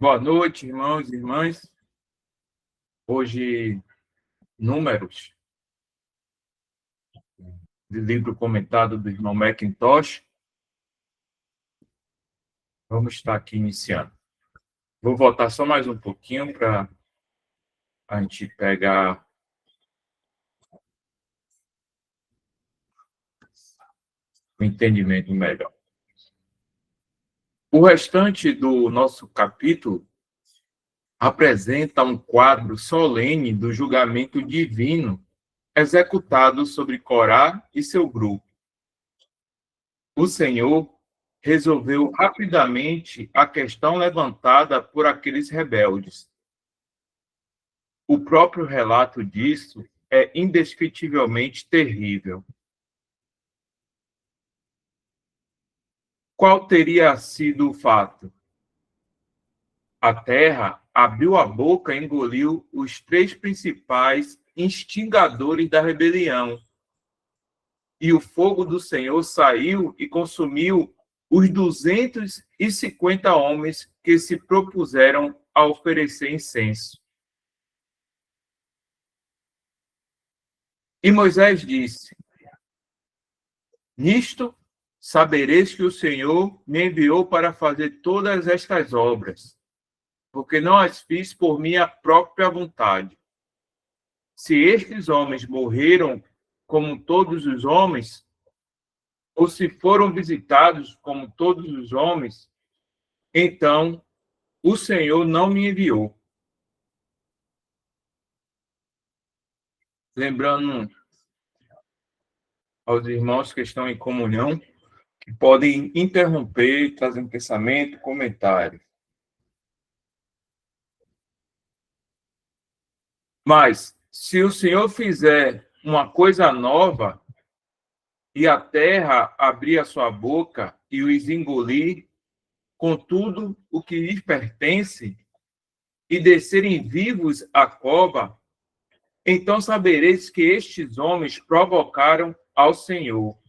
Boa noite, irmãos e irmãs. Hoje, Números, do livro comentado do irmão Mackintosh. Vamos estar aqui iniciando. Vou voltar só mais um pouquinho para a gente pegar o entendimento melhor. O restante do nosso capítulo apresenta um quadro solene do julgamento divino executado sobre Corá e seu grupo. O Senhor resolveu rapidamente a questão levantada por aqueles rebeldes. O próprio relato disso é indescritivelmente terrível. Qual teria sido o fato? A terra abriu a boca e engoliu os três principais instigadores da rebelião. E o fogo do Senhor saiu e consumiu os 250 homens que se propuseram a oferecer incenso. E Moisés disse: Nisto sabereis que o Senhor me enviou para fazer todas estas obras, porque não as fiz por minha própria vontade. Se estes homens morreram como todos os homens, ou se foram visitados como todos os homens, então o Senhor não me enviou. Lembrando aos irmãos que estão em comunhão, que podem interromper, trazer um pensamento, comentário. Mas, se o Senhor fizer uma coisa nova, e a terra abrir a sua boca e os engolir, com tudo o que lhes pertence, e descerem vivos à cova, então sabereis que estes homens provocaram ao Senhor.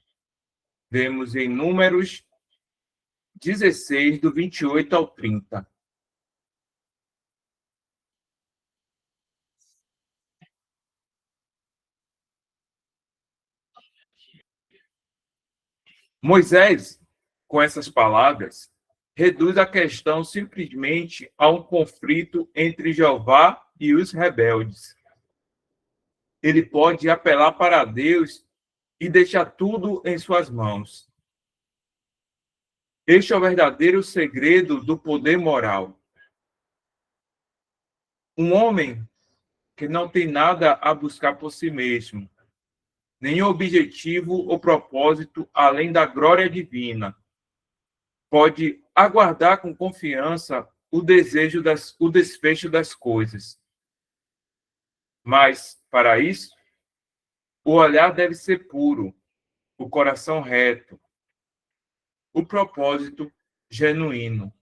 Vemos em Números 16, do 28 ao 30. Moisés, com essas palavras, reduz a questão simplesmente a um conflito entre Jeová e os rebeldes. Ele pode apelar para Deus e deixar tudo em suas mãos. Este é o verdadeiro segredo do poder moral. Um homem que não tem nada a buscar por si mesmo, nenhum objetivo ou propósito além da glória divina, pode aguardar com confiança o desfecho das coisas. Mas, para isso, o olhar deve ser puro, o coração reto, o propósito genuíno.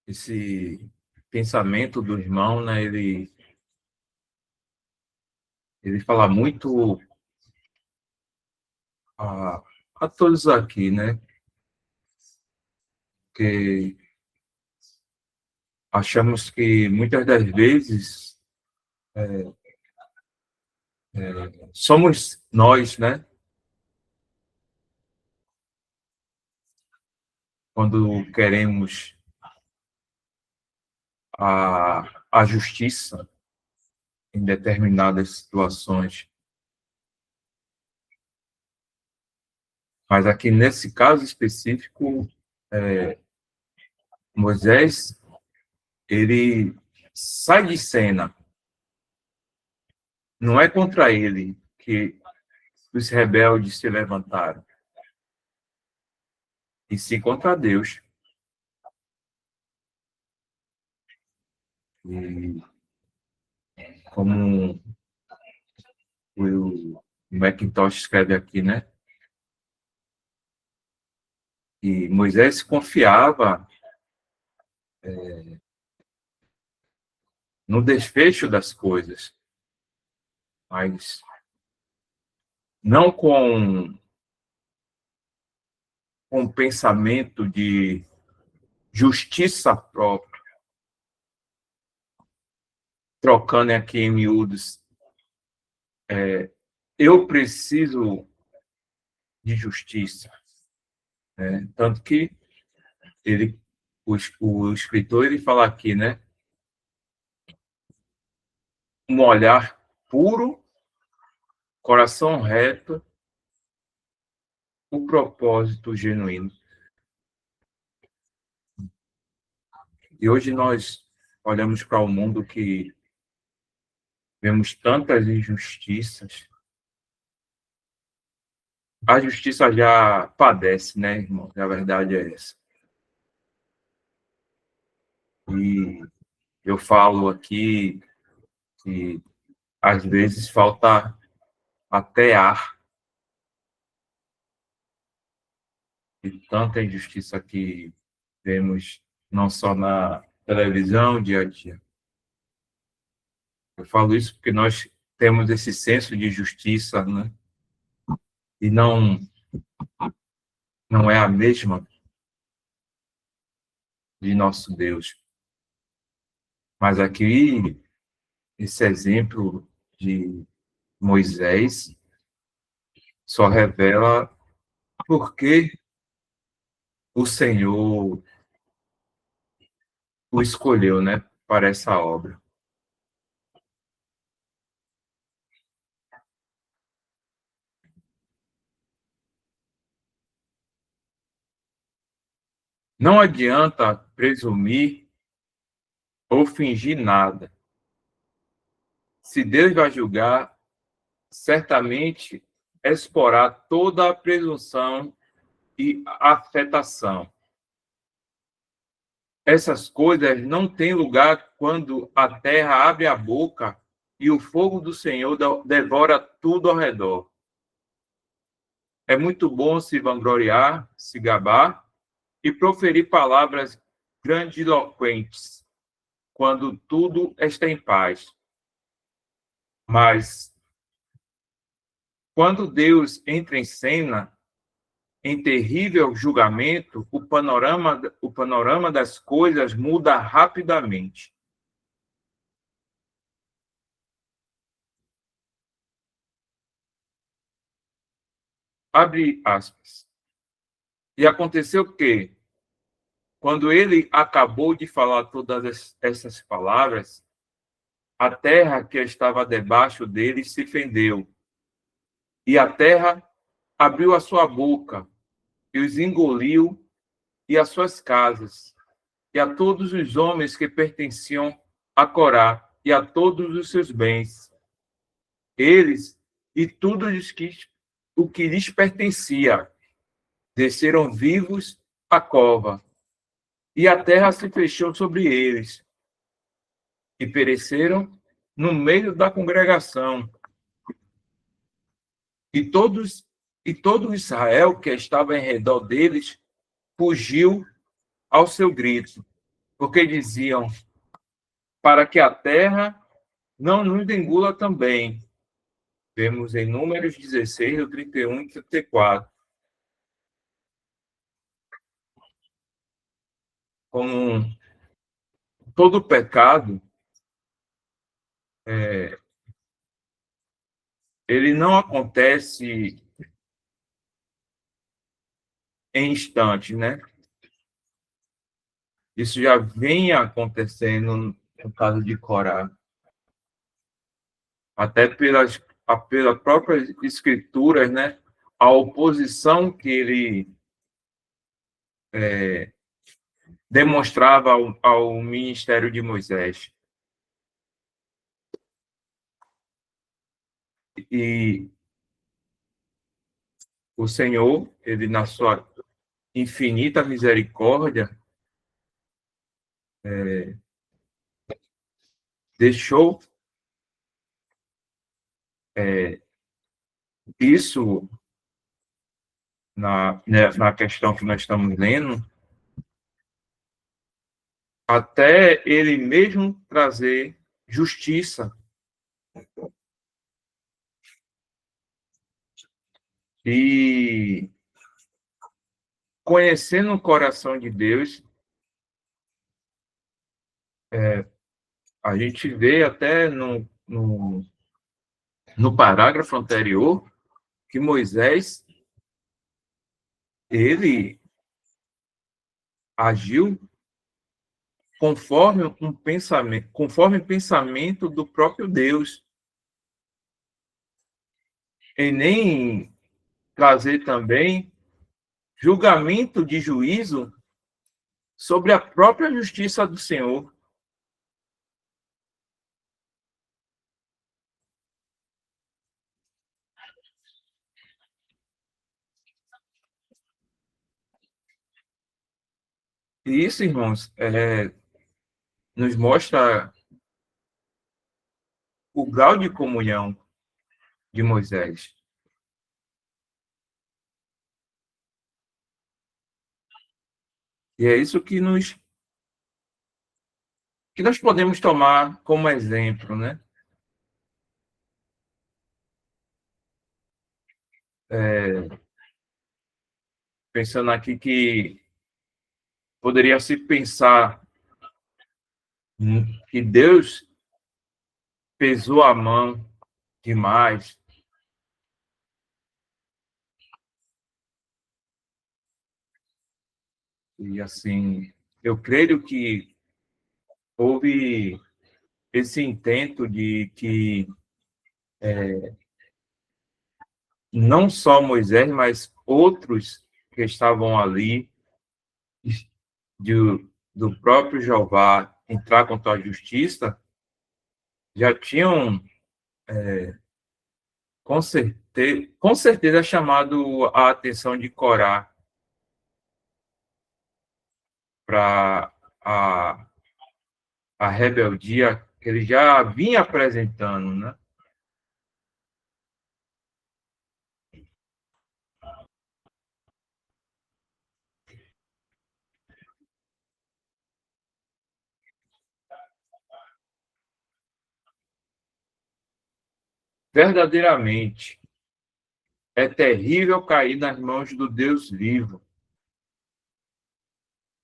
Esse pensamento do irmão, né, ele fala muito a todos aqui, né, que achamos que muitas das vezes somos nós, né, quando queremos a justiça em determinadas situações. Mas aqui, nesse caso específico, Moisés, ele sai de cena. Não é contra ele que os rebeldes se levantaram, e sim contra Deus. E como o Mackintosh escreve aqui, né? E Moisés confiava no desfecho das coisas, mas não com pensamento de justiça própria, trocando aqui em miúdos. Eu preciso de justiça, né? Tanto que ele, o escritor, ele fala aqui, né? Um olhar puro, coração reto, o propósito genuíno. E hoje nós olhamos para o mundo que vemos tantas injustiças. A justiça já padece, né, irmão? A verdade é essa. E eu falo aqui que às vezes falta até ar de tanta injustiça que vemos não só na televisão dia a dia. Eu falo isso porque nós temos esse senso de justiça, né? E não é a mesma de nosso Deus. Mas aqui, esse exemplo de Moisés só revela por que o Senhor o escolheu, né, para essa obra. Não adianta presumir ou fingir nada. Se Deus vai julgar, certamente exporá toda a presunção e afetação. Essas coisas não têm lugar quando a terra abre a boca e o fogo do Senhor devora tudo ao redor. É muito bom se vangloriar, se gabar e proferir palavras grandiloquentes quando tudo está em paz. Mas quando Deus entra em cena, em terrível julgamento, o panorama das coisas muda rapidamente. Abre aspas. E aconteceu que, quando ele acabou de falar todas essas palavras, a terra que estava debaixo dele se fendeu, e a terra abriu a sua boca e os engoliu, e as suas casas, e a todos os homens que pertenciam a Corá, e a todos os seus bens. Eles e tudo o que lhes pertencia desceram vivos à cova, e a terra se fechou sobre eles, e pereceram no meio da congregação. E todo Israel que estava em redor deles fugiu ao seu grito, porque diziam: para que a terra não nos engula também. Vemos em Números 16, do 31 e 34. Como todo pecado, ele não acontece em instantes, né? Isso já vem acontecendo no caso de Corá, até pela própria escrituras, né? A oposição que ele demonstrava ao ministério de Moisés. E o Senhor, ele na sua infinita misericórdia, deixou isso na questão que nós estamos lendo, até ele mesmo trazer justiça. E conhecendo o coração de Deus, a gente vê até no parágrafo anterior que Moisés, ele agiu conforme o pensamento do próprio Deus, e nem trazer também julgamento de juízo sobre a própria justiça do Senhor. E isso, irmãos, nos mostra o grau de comunhão de Moisés. E é isso que nós podemos tomar como exemplo, né? Pensando aqui que poderia se pensar que Deus pesou a mão demais. E assim, eu creio que houve esse intento de que não só Moisés, mas outros que estavam ali, de, do próprio Jeová, entrar contra a justiça, já tinham, com certeza chamado a atenção de Corá para a rebeldia que ele já vinha apresentando, né? Verdadeiramente, é terrível cair nas mãos do Deus vivo.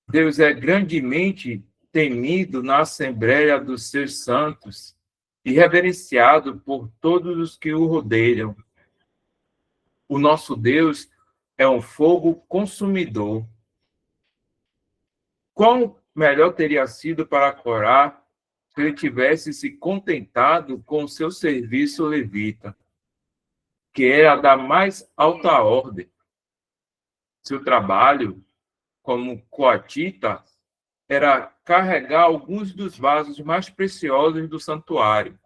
Deus é grandemente temido na Assembleia dos seus santos e reverenciado por todos os que o rodeiam. O nosso Deus é um fogo consumidor. Quão melhor teria sido para Corá se ele tivesse se contentado com o seu serviço levita, que era da mais alta ordem. Seu trabalho, como coatita, era carregar alguns dos vasos mais preciosos do santuário.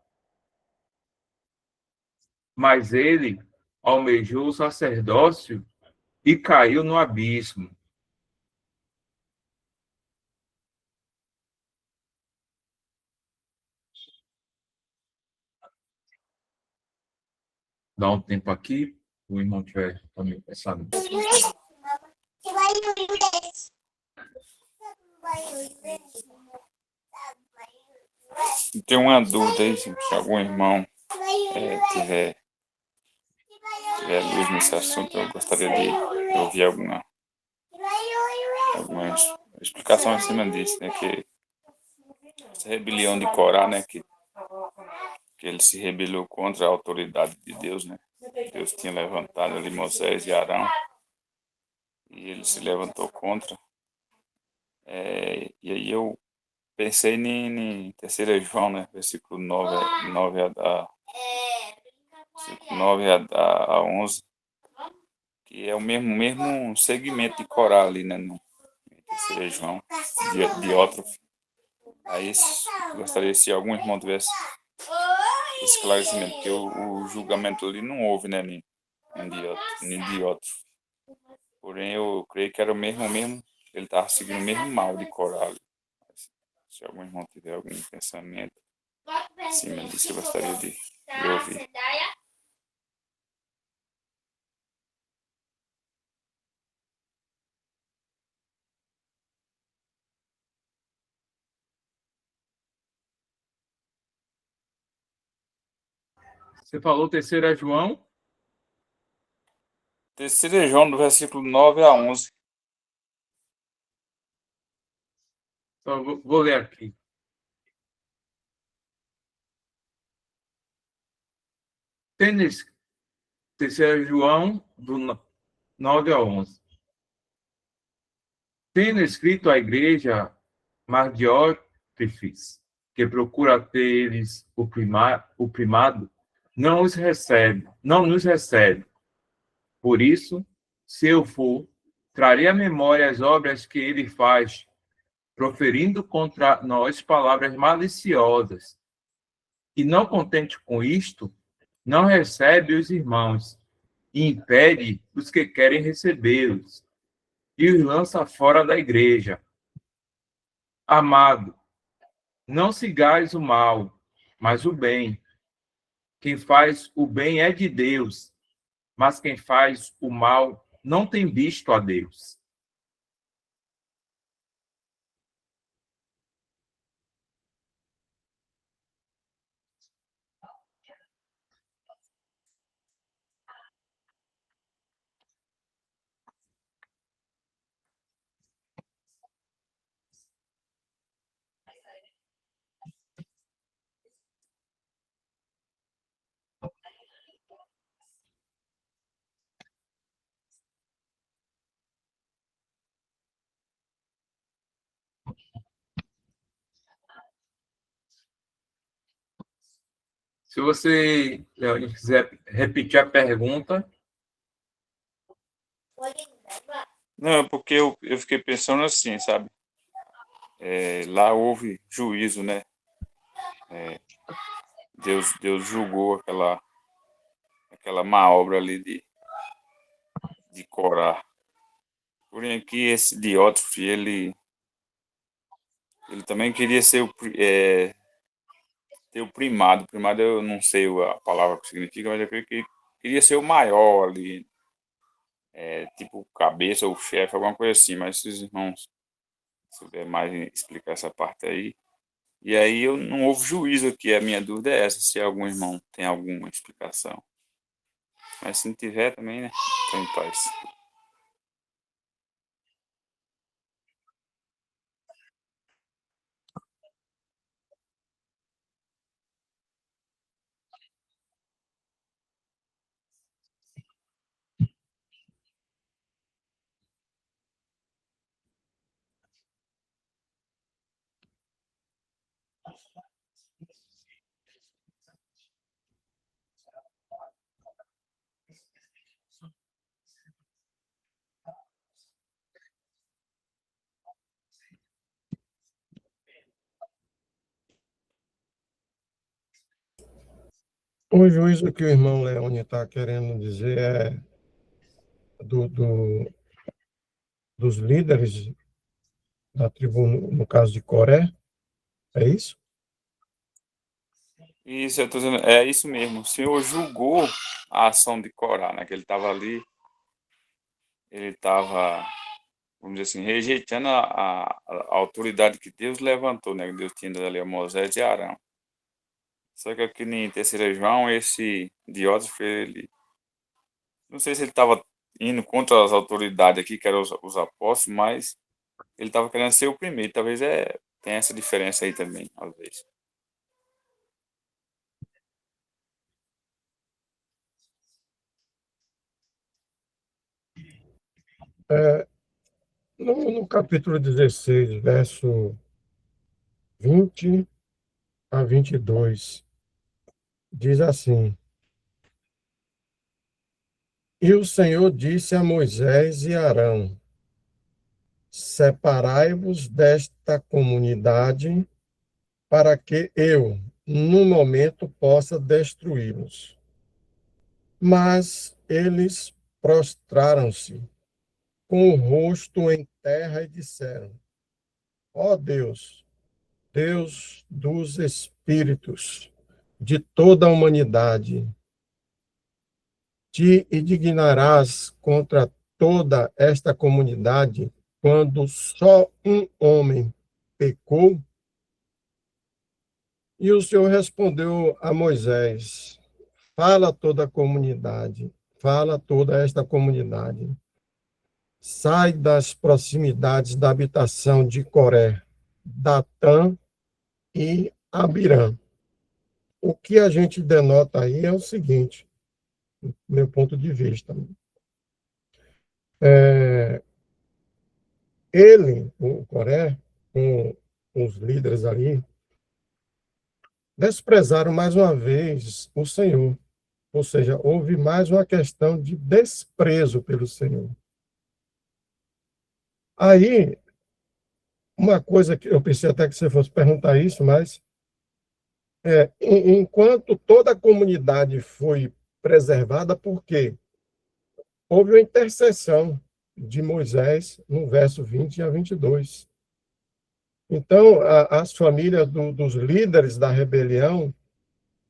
Mas ele almejou o sacerdócio e caiu no abismo. Dá um tempo aqui, o irmão tiver também pensando. Tem uma dúvida aí, se algum irmão tiver luz nesse assunto, eu gostaria de ouvir alguma explicação em cima disso, né? Que essa rebelião de Corá, né? Que ele se rebelou contra a autoridade de Deus, né? Deus tinha levantado ali Moisés e Arão e ele se levantou contra. E aí eu pensei em 3 João, né? Versículo 9 a 11, que é o mesmo segmento de Corá ali, né? No 3 João, Diótrofo. Aí gostaria se algum irmão tivesse esclarecimento, porque o julgamento ali não houve, né? Em Diótrofo. Porém, eu creio que era o mesmo, ele estava seguindo o mesmo mal de Corá ali. Se algum irmão tiver algum pensamento em cima disso, eu gostaria de ouvir. Você falou 3 João? 3 João, do versículo 9 a 11. Então, vou ler aqui. Tênis, 3 João, do 9 a 11. Tendo escrito à igreja Mardiótrefes, que procura ter eles o primado, não nos recebe. Por isso, se eu for, trarei à memória as obras que ele faz, proferindo contra nós palavras maliciosas. E não contente com isto, não recebe os irmãos, e impede os que querem recebê-los, e os lança fora da igreja. Amado, não sigais o mal, mas o bem. Quem faz o bem é de Deus, mas quem faz o mal não tem visto a Deus. Se você quiser repetir a pergunta. Não, é porque eu fiquei pensando assim, sabe? Lá houve juízo, né? Deus julgou aquela má obra ali de Corá. Porém, aqui esse Diótrefes, ele também queria ter o primado. Primado eu não sei a palavra que significa, mas eu creio que queria ser o maior ali, tipo cabeça ou chefe, alguma coisa assim. Mas se os irmãos souber mais explicar essa parte aí. E aí eu não houve juízo aqui. A minha dúvida é essa, se algum irmão tem alguma explicação. Mas se não tiver também, né? Tô em paz. O juízo que o irmão Leone está querendo dizer é do, do, dos líderes da tribo, no caso de Coré, é isso? Isso, eu tô dizendo, é isso mesmo. O Senhor julgou a ação de Corá, né? Que ele estava ali, ele estava, vamos dizer assim, rejeitando a autoridade que Deus levantou, né? Que Deus tinha dado ali a Moisés e Arão. Só que aqui em 3 João, esse Diótrefes, ele, não sei se ele estava indo contra as autoridades aqui, que eram os apóstolos, mas ele estava querendo ser o primeiro. Talvez tenha essa diferença aí também, às vezes. É, no capítulo 16, verso 20 a 22, diz assim: E o Senhor disse a Moisés e Arão: Separai-vos desta comunidade, para que eu, no momento, possa destruí-los. Mas eles prostraram-se com o rosto em terra e disseram: Ó Deus, Deus dos espíritos de toda a humanidade, te indignarás contra toda esta comunidade quando só um homem pecou? E o Senhor respondeu a Moisés: fala a toda a comunidade, fala a toda esta comunidade, sai das proximidades da habitação de Coré, Datã e Abirã. O que a gente denota aí é o seguinte, do meu ponto de vista. Ele, o Coré, com os líderes ali, desprezaram mais uma vez o Senhor. Ou seja, houve mais uma questão de desprezo pelo Senhor. Aí, uma coisa que eu pensei até que você fosse perguntar isso, mas enquanto toda a comunidade foi preservada, por quê? Houve uma intercessão de Moisés no verso 20 a 22. Então, as famílias dos líderes da rebelião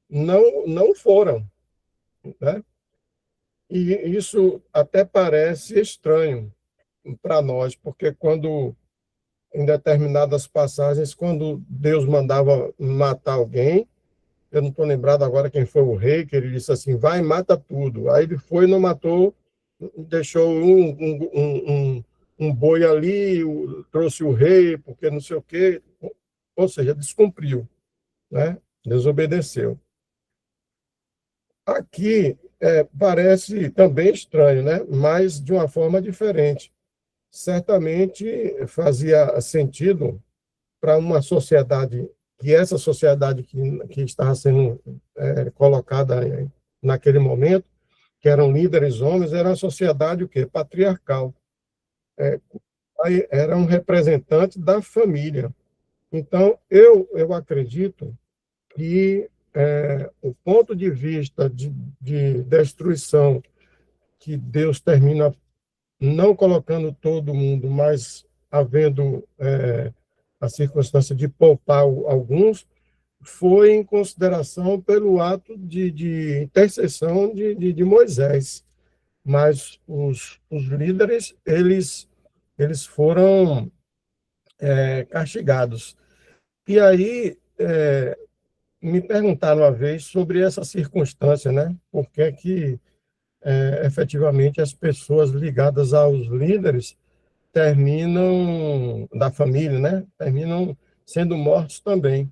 não foram, né? E isso até parece estranho para nós, porque quando, em determinadas passagens, quando Deus mandava matar alguém, eu não estou lembrado agora quem foi o rei, que ele disse assim, vai e mata tudo. Aí ele foi e não matou, deixou um boi ali, trouxe o rei, porque não sei o quê, ou seja, descumpriu, né? Desobedeceu. Aqui parece também estranho, né? Mas de uma forma diferente. Certamente fazia sentido para uma sociedade, que essa sociedade que estava sendo colocada naquele momento, que eram líderes homens, era uma sociedade o quê? Patriarcal. Aí era um representante da família. Então, eu acredito que o ponto de vista de destruição que Deus termina não colocando todo mundo, mas havendo a circunstância de poupar alguns, foi em consideração pelo ato de intercessão de Moisés. Mas os líderes, eles foram castigados. E aí, me perguntaram uma vez sobre essa circunstância, né? Por que que, efetivamente, as pessoas ligadas aos líderes terminam, da família, né? Terminam sendo mortos também.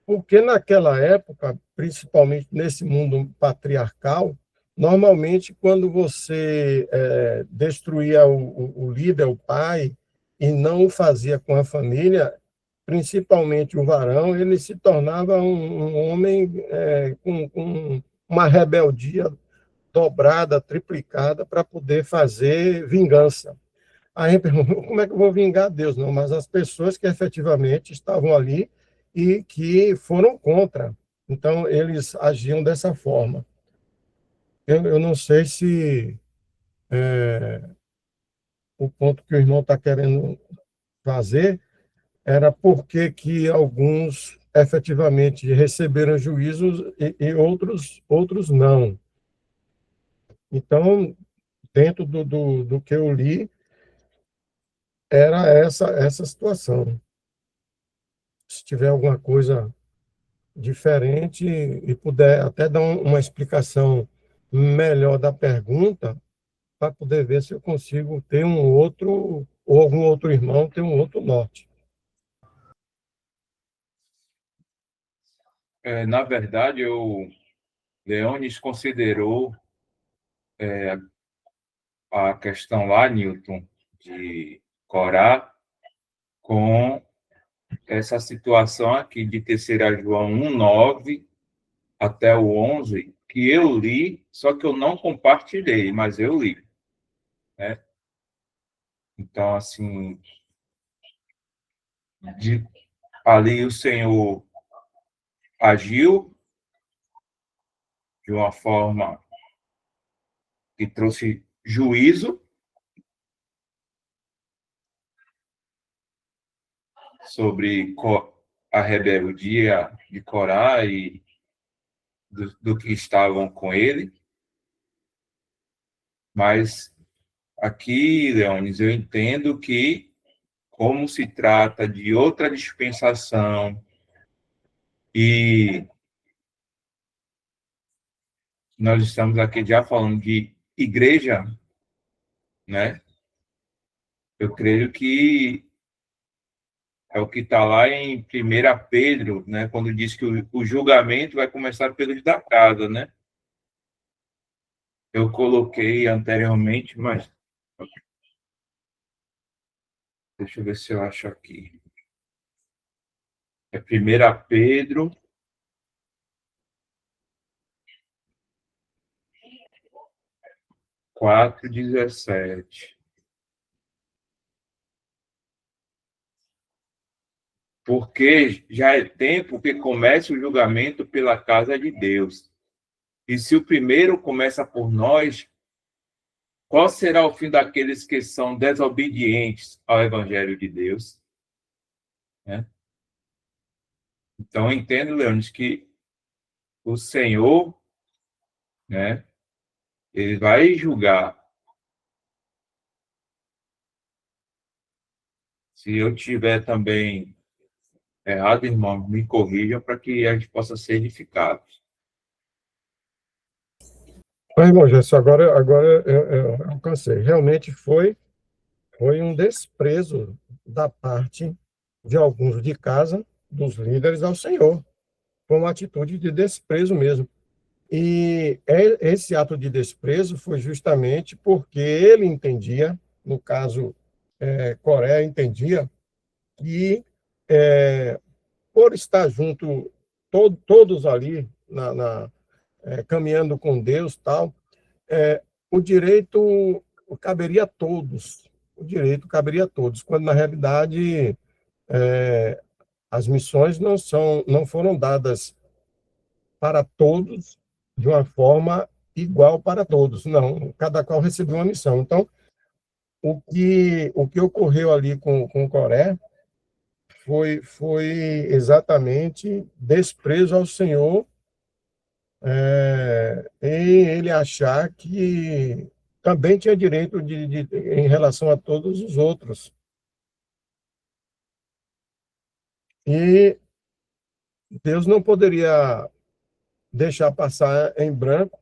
Porque naquela época, principalmente nesse mundo patriarcal, normalmente quando você destruía o líder, o pai, e não o fazia com a família, principalmente o varão, ele se tornava um homem com uma rebeldia dobrada, triplicada, para poder fazer vingança. Aí perguntou, como é que eu vou vingar Deus? Não, mas as pessoas que efetivamente estavam ali e que foram contra. Então, eles agiam dessa forma. Eu não sei se o ponto que o irmão está querendo fazer era porque que alguns efetivamente receberam juízos e outros não. Então, dentro do que eu li, era essa situação. Se tiver alguma coisa diferente e puder até dar uma explicação melhor da pergunta, para poder ver se eu consigo ter um outro, ou algum outro irmão ter um outro norte. Na verdade, Leones considerou a questão lá, Newton, de Corá, com essa situação aqui de 3 João 1:9 até o 11, que eu li, só que eu não compartilhei, mas eu li, né? Então, assim, ali o Senhor agiu de uma forma que trouxe juízo sobre a rebeldia de Corá e do que estavam com ele. Mas aqui, Leones, eu entendo que, como se trata de outra dispensação e nós estamos aqui já falando de igreja, né? Eu creio que é o que está lá em 1 Pedro, né? Quando diz que o julgamento vai começar pelos da casa, né? Eu coloquei anteriormente, mas deixa eu ver se eu acho aqui. É 1 Pedro 4:17. Porque já é tempo que comece o julgamento pela casa de Deus. E se o primeiro começa por nós, qual será o fim daqueles que são desobedientes ao Evangelho de Deus? Né? Então, entendo, Leandro, que o Senhor, né, ele vai julgar. Se eu tiver também errado, irmão, me corrijam para que a gente possa ser edificados. Mas, irmão, Gerson, agora eu alcancei. Realmente foi um desprezo da parte de alguns de casa, dos líderes, ao Senhor. Foi uma atitude de desprezo mesmo. E esse ato de desprezo foi justamente porque ele entendia, no caso, Coré entendia, que por estar junto, todos ali, caminhando com Deus, tal, o direito caberia a todos, o direito caberia a todos, quando na realidade as missões não foram dadas para todos de uma forma igual para todos, não, cada qual recebeu uma missão. Então, o que ocorreu ali com o Coré foi exatamente desprezo ao Senhor, em ele achar que também tinha direito em relação a todos os outros. E Deus não poderia deixar passar em branco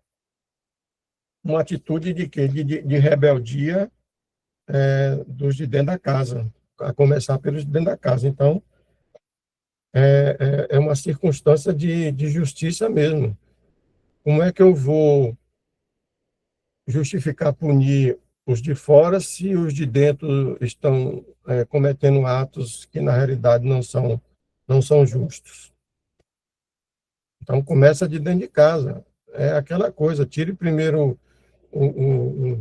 uma atitude de quê? De rebeldia dos de dentro da casa, a começar pelos de dentro da casa. Então, é uma circunstância de justiça mesmo. Como é que eu vou justificar, punir os de fora se os de dentro estão cometendo atos que, na realidade, não são justos? Então, começa de dentro de casa. É aquela coisa, tire primeiro o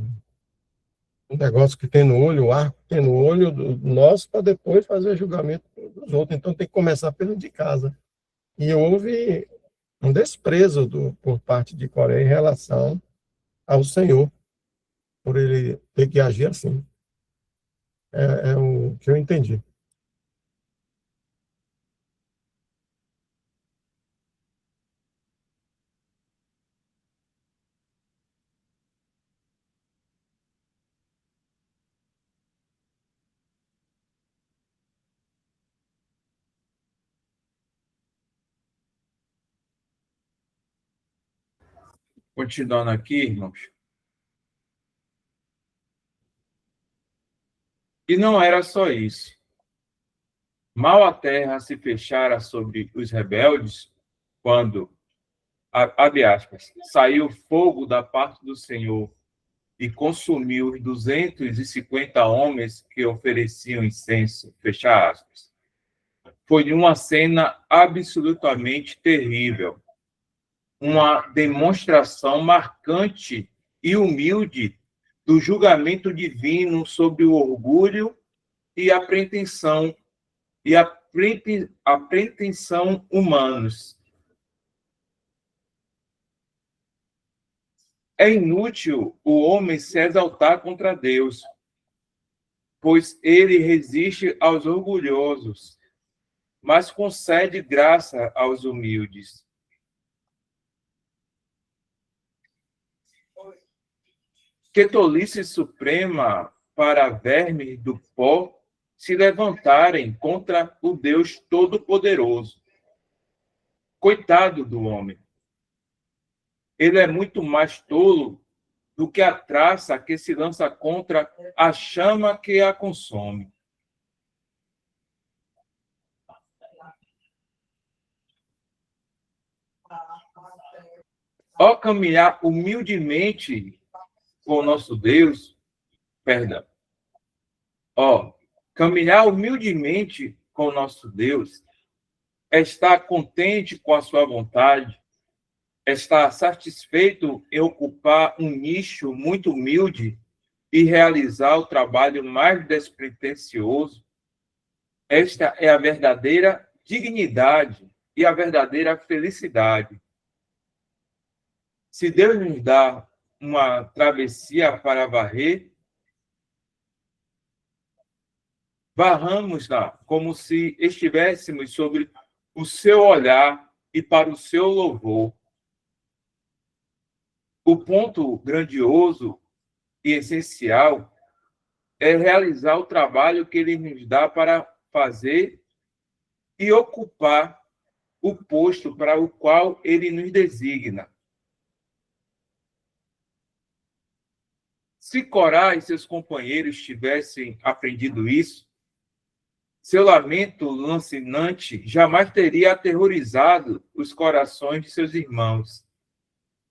negócio que tem no olho, o arco que tem no olho do nosso, para depois fazer julgamento dos outros. Então, tem que começar pelo de casa. E houve um desprezo por parte de Coreia em relação ao Senhor, por ele ter que agir assim. É o que eu entendi. Continuando aqui, irmãos. E não era só isso. Mal a terra se fechara sobre os rebeldes, quando, abre aspas, saiu fogo da parte do Senhor e consumiu os 250 homens que ofereciam incenso, fecha aspas. Foi uma cena absolutamente terrível, uma demonstração marcante e humilde do julgamento divino sobre o orgulho e a pretensão humanos. É inútil o homem se exaltar contra Deus, pois ele resiste aos orgulhosos, mas concede graça aos humildes. Que tolice suprema para vermes do pó se levantarem contra o Deus Todo-Poderoso. Coitado do homem. ele é muito mais tolo do que a traça que se lança contra a chama que a consome. Ao caminhar humildemente com o nosso Deus, perdão, caminhar humildemente com o nosso Deus, é estar contente com a sua vontade, é estar satisfeito em ocupar um nicho muito humilde e realizar o trabalho mais despretensioso. Esta é a verdadeira dignidade e a verdadeira felicidade. Se Deus nos dá uma travessia para varrer, varramos-la como se estivéssemos sobre o seu olhar e para o seu louvor. O ponto grandioso e essencial é realizar o trabalho que ele nos dá para fazer e ocupar o posto para o qual ele nos designa. Se Corá e seus companheiros tivessem aprendido isso, seu lamento lancinante jamais teria aterrorizado os corações de seus irmãos.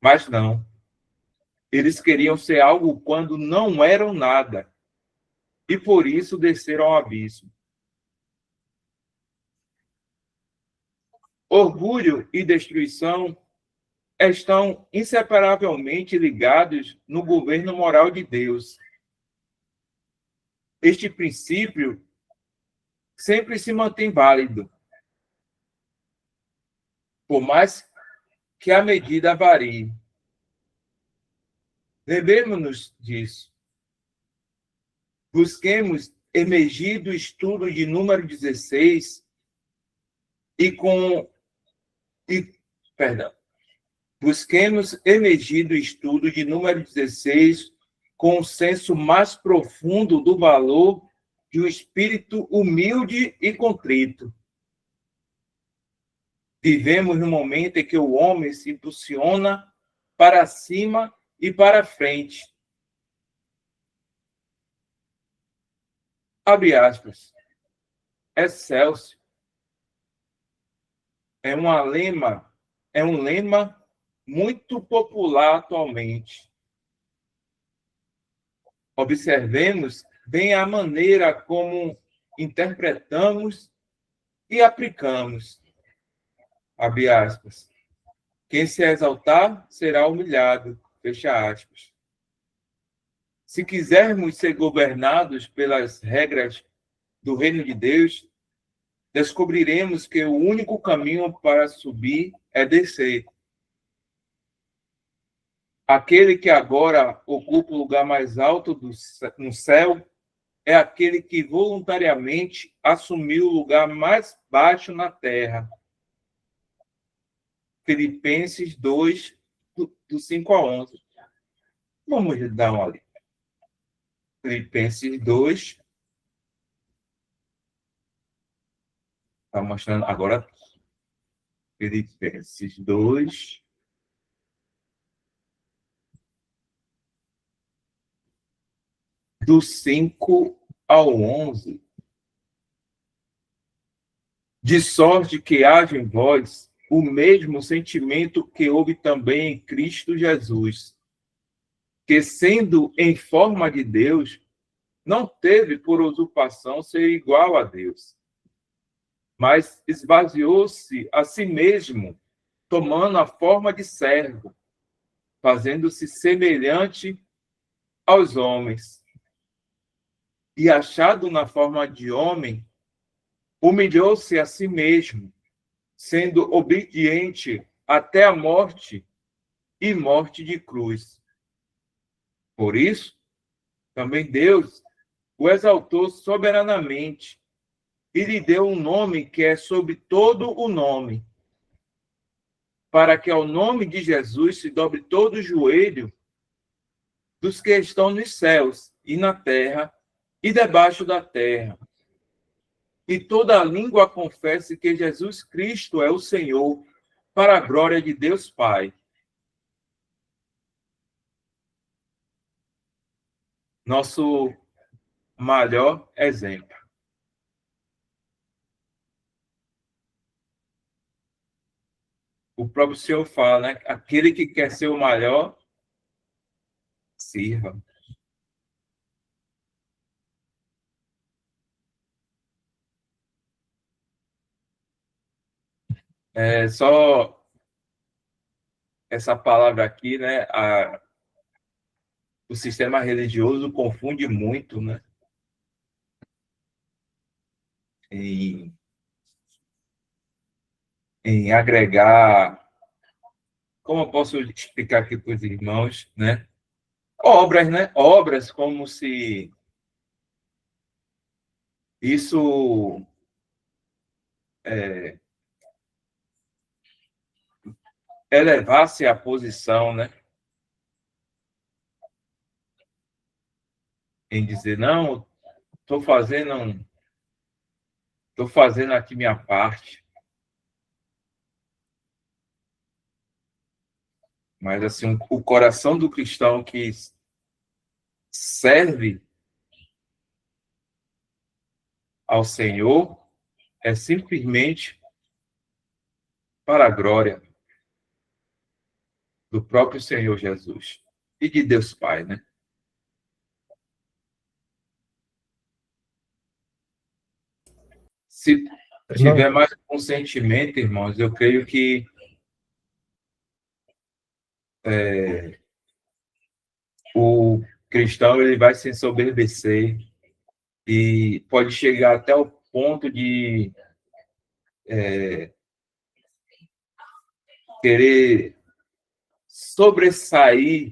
Mas não. Eles queriam ser algo quando não eram nada. E por isso desceram ao abismo. Orgulho e destruição estão inseparavelmente ligados no governo moral de Deus. Este princípio sempre se mantém válido, por mais que a medida varie. Lembremos-nos disso. Busquemos emergir do estudo de número 16 Busquemos emergir do estudo de número 16 com um senso mais profundo do valor de um espírito humilde e contrito. Vivemos no momento em que o homem se impulsiona para cima e para frente. Abre aspas. Excelsior. É um lema muito popular atualmente. Observemos bem a maneira como interpretamos e aplicamos. Abre aspas. Quem se exaltar será humilhado. Fecha aspas. Se quisermos ser governados pelas regras do reino de Deus, descobriremos que o único caminho para subir é descer. Aquele que agora ocupa o lugar mais alto no céu é aquele que voluntariamente assumiu o lugar mais baixo na terra. Filipenses 2, do 5 a 11. Vamos dar uma olhada. Filipenses 2. Está mostrando agora. Filipenses 2. Do 5 ao 11. De sorte que haja em vós o mesmo sentimento que houve também em Cristo Jesus, que, sendo em forma de Deus, não teve por usurpação ser igual a Deus, mas esvaziou-se a si mesmo, tomando a forma de servo, fazendo-se semelhante aos homens. E, achado na forma de homem, humilhou-se a si mesmo, sendo obediente até a morte e morte de cruz. Por isso, também Deus o exaltou soberanamente e lhe deu um nome que é sobre todo o nome, para que ao nome de Jesus se dobre todo o joelho dos que estão nos céus e na terra e debaixo da terra, e toda a língua confesse que Jesus Cristo é o Senhor, para a glória de Deus Pai. nosso maior exemplo. O próprio Senhor fala, né? Aquele que quer ser o maior, sirva. É só essa palavra aqui, né? O sistema religioso confunde muito, né? Em, em agregar, como eu posso explicar aqui para os irmãos, né? Obras, né? Obras como se isso elevasse a posição, né? Em dizer, não, estou fazendo aqui minha parte. Mas, assim, o coração do cristão que serve ao Senhor é simplesmente para a glória do próprio Senhor Jesus e de Deus Pai, né? Se tiver mais consentimento, irmãos, eu creio que o cristão ele vai se ensoberbecer e pode chegar até o ponto de querer sobressair,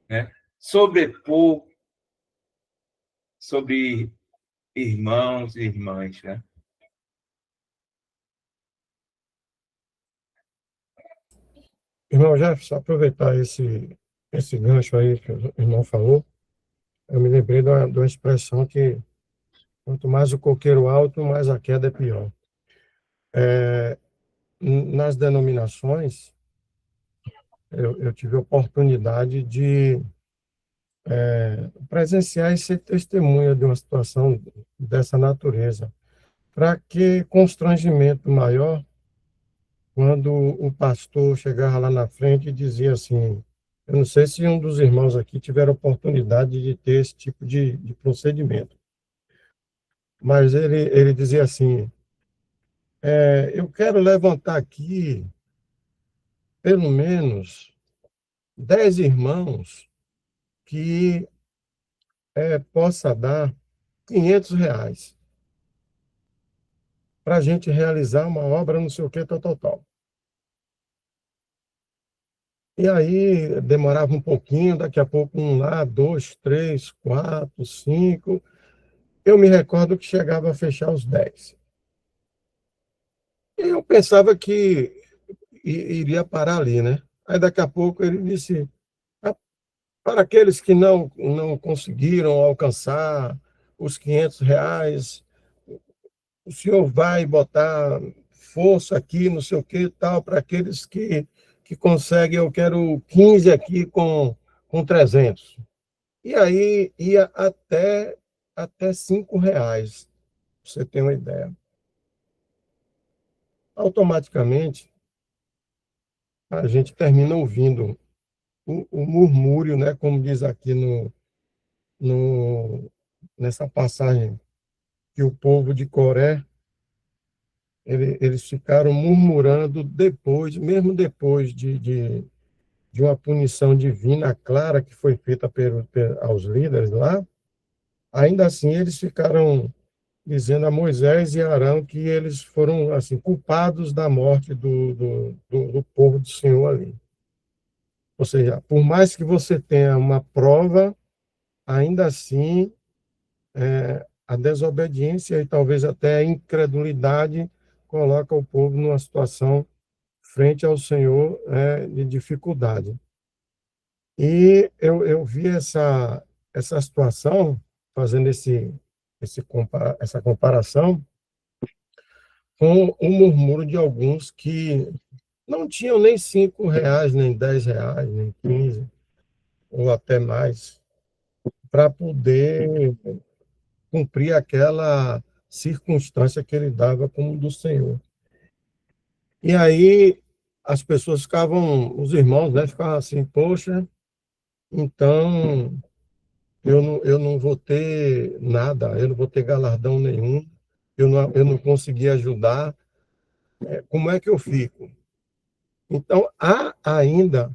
né? Sobrepor sobre irmãos e irmãs, né? Irmão Jeff, só aproveitar esse gancho aí que o irmão falou, eu me lembrei de uma expressão que quanto mais o coqueiro alto, mais a queda é pior. Nas denominações, eu tive a oportunidade de presenciar e ser testemunha de uma situação dessa natureza. Para que constrangimento maior quando o pastor chegava lá na frente e dizia assim, eu não sei se um dos irmãos aqui tiveram oportunidade de ter esse tipo de procedimento, mas ele dizia assim, eu quero levantar aqui pelo menos 10 irmãos que possa dar R$ 500 para a gente realizar uma obra, não sei o que, tal, tal, tal. E aí demorava um pouquinho, daqui a pouco um lá, dois, três, quatro, cinco. Eu me recordo que chegava a fechar os 10. E eu pensava que iria parar ali, né? Aí daqui a pouco ele disse, "Ah, para aqueles que não conseguiram alcançar os R$ 500, o senhor vai botar força aqui, não sei o que e tal, para aqueles que conseguem, eu quero 15 aqui com 300. E aí ia até R$ 5, pra você ter uma ideia. Automaticamente, a gente termina ouvindo o murmúrio, né, como diz aqui no, nessa passagem, que o povo de Coré, eles ficaram murmurando depois, mesmo depois de uma punição divina clara que foi feita aos líderes lá, ainda assim eles ficaram dizendo a Moisés e Arão que eles foram assim culpados da morte do povo do Senhor ali. Ou seja, por mais que você tenha uma prova, ainda assim a desobediência e talvez até a incredulidade coloca o povo numa situação frente ao Senhor de dificuldade. E eu vi essa situação, fazendo essa comparação, com o murmúrio de alguns que não tinham nem R$ 5, nem R$ 10, nem 15, ou até mais. para poder cumprir aquela circunstância que ele dava como do Senhor. E aí as pessoas ficavam, os irmãos, né, ficavam assim, poxa, então eu não vou ter nada, eu não vou ter galardão nenhum, eu não consegui ajudar, como é que eu fico? Então, há ainda,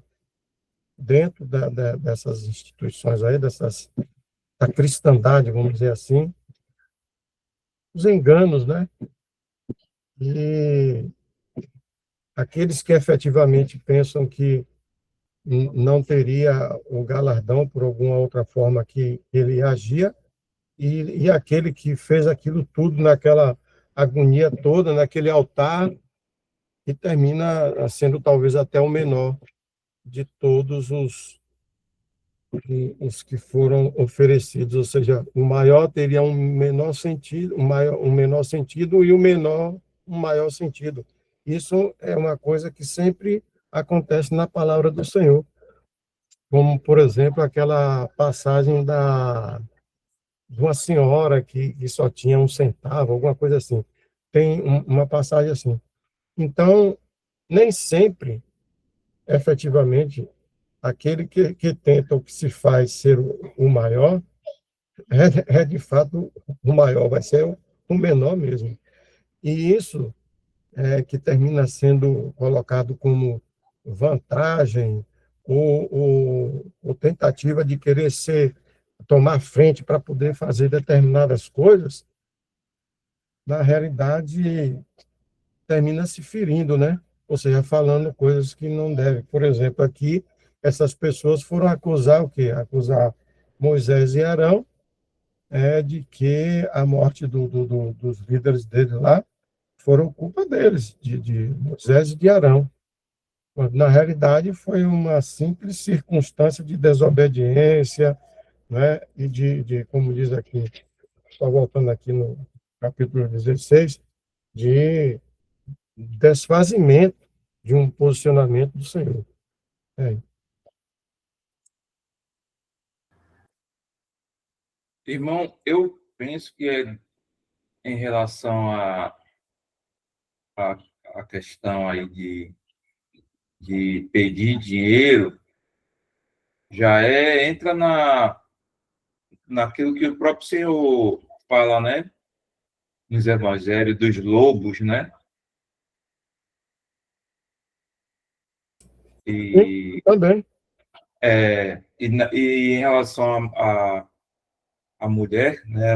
dentro dessas instituições aí, da cristandade, vamos dizer assim, os enganos, né? E aqueles que efetivamente pensam que não teria o galardão por alguma outra forma que ele agia, e aquele que fez aquilo tudo naquela agonia toda, naquele altar, e termina sendo talvez até o menor de todos os que foram oferecidos, ou seja, o maior teria um menor sentido, um menor sentido e o menor um maior sentido. Isso é uma coisa que sempre acontece na palavra do Senhor, como, por exemplo, aquela passagem de uma senhora que só tinha um centavo, alguma coisa assim. Tem uma passagem assim. Então, nem sempre, efetivamente, aquele que tenta ou que se faz ser o maior é de fato o maior, vai ser o menor mesmo. E isso é que termina sendo colocado como vantagem ou tentativa de querer tomar frente para poder fazer determinadas coisas, na realidade termina se ferindo, né? Ou seja, falando coisas que não deve. Por exemplo, aqui, essas pessoas foram acusar o quê? Acusar Moisés e Arão de que a morte dos líderes deles lá foram culpa deles, de Moisés e de Arão. Mas, na realidade, foi uma simples circunstância de desobediência, né? E como diz aqui, só voltando aqui no capítulo 16, de desfazimento de um posicionamento do Senhor. É. Irmão, eu penso que em relação a, a questão aí de pedir dinheiro, já entra naquilo que o próprio Senhor fala, né? Nos evangelhos dos lobos, né? Sim, E, também. e em relação a mulher, né?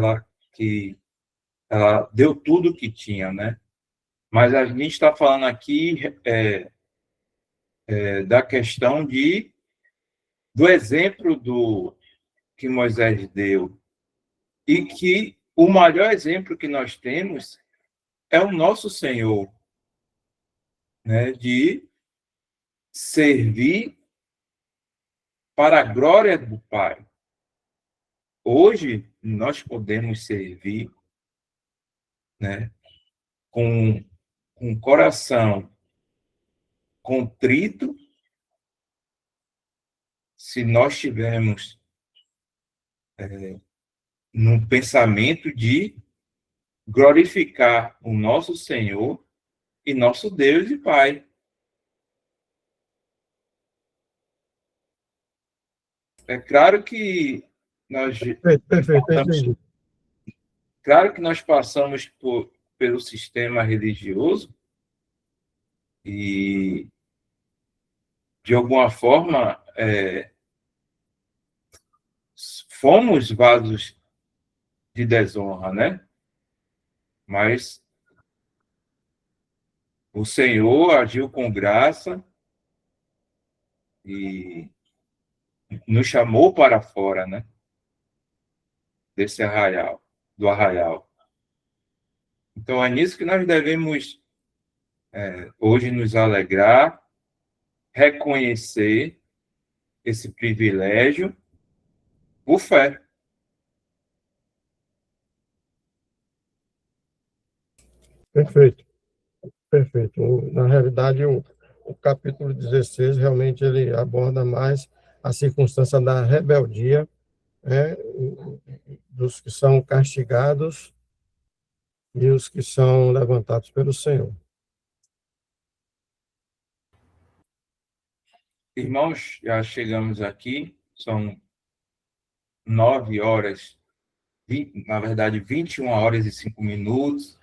Ela deu tudo o que tinha, né? Mas a gente está falando aqui da questão do exemplo que Moisés deu, e que o maior exemplo que nós temos é o nosso Senhor, né? De servir para a glória do Pai. Hoje, nós podemos servir, né? Com o coração contrito, se nós tivermos num pensamento de glorificar o nosso Senhor e nosso Deus e Pai. É claro que nós Perfeito, passamos, entendi. claro que nós passamos pelo sistema religioso e, de alguma forma, fomos vasos de desonra, né? Mas o Senhor agiu com graça e nos chamou para fora, né? Desse arraial, do arraial. Então, é nisso que nós devemos hoje nos alegrar, reconhecer esse privilégio por fé. Perfeito, perfeito. Na realidade, o capítulo 16 realmente ele aborda mais a circunstância da rebeldia dos que são castigados e os que são levantados pelo Senhor. Irmãos, já chegamos aqui, são 9 horas, na verdade, 21 horas e 5 minutos.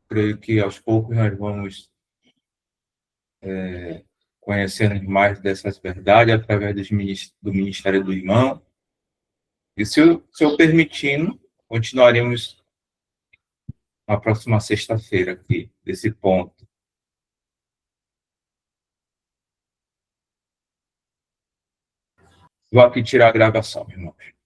Creio que aos poucos nós vamos conhecendo mais dessas verdades através do Ministério do Irmão. E se o Senhor permitindo, continuaremos na próxima sexta-feira aqui, desse ponto. Vou aqui tirar a gravação, irmãos.